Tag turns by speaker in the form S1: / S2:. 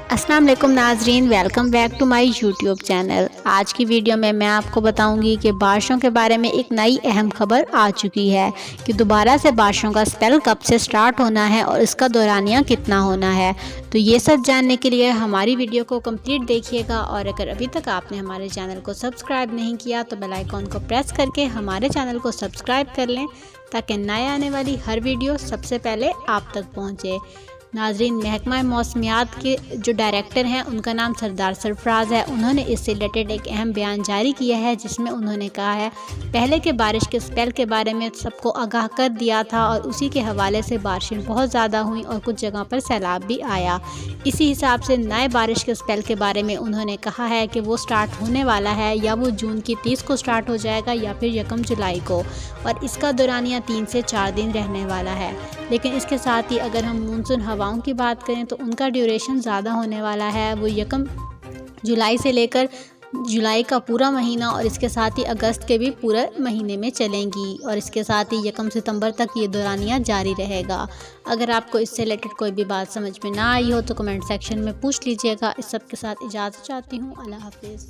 S1: अस्सलाम वालेकुम नाजरीन, welcome back to my YouTube channel. आज की वीडियो में मैं आपको बताऊंगी कि बारिशों के बारे में एक नई अहम खबर आ चुकी है कि दोबारा से बारिशों का स्पेल कब से स्टार्ट होना है और इसका दौरानिया कितना होना है। तो ये सब जानने के लिए हमारी वीडियो को कंप्लीट देखिएगा और अगर अभी तक आपने हमारे चैनल को सब्सक्राइब नहीं किया तो बेल आइकॉन को प्रेस करके हमारे चैनल को सब्सक्राइब कर लें ताकि नए आने वाली हर वीडियो सबसे पहले आप तक पहुँचे। नाजरीन, महकमा मौसमियात के जो डायरेक्टर हैं उनका नाम सरदार सरफराज है। उन्होंने इससे रिलेटेड एक अहम बयान जारी किया है जिसमें उन्होंने कहा है पहले के बारिश के स्पेल के बारे में सबको आगाह कर दिया था और उसी के हवाले से बारिशें बहुत ज़्यादा हुई और कुछ जगह पर सैलाब भी आया। इसी हिसाब से नए बारिश के स्पेल के बारे में उन्होंने कहा है कि वो स्टार्ट होने वाला है, या वो जून की 30 को स्टार्ट हो जाएगा या फिर 1 जुलाई को, और इसका दौरानिया 3 से 4 दिन रहने वाला है। लेकिन इसके साथ ही अगर हम मानसून हवाओं की बात करें तो उनका ड्यूरेशन ज़्यादा होने वाला है। वो 1 जुलाई से लेकर जुलाई का पूरा महीना और इसके साथ ही अगस्त के भी पूरे महीने में चलेंगी, और इसके साथ ही 1 सितंबर तक ये दौरानिया जारी रहेगा। अगर आपको इससे रिलेटेड कोई भी बात समझ में ना आई हो तो कमेंट सेक्शन में पूछ लीजिएगा। इस सब के साथ इजाज़त चाहती हूँ। अल्लाह हाफिज़।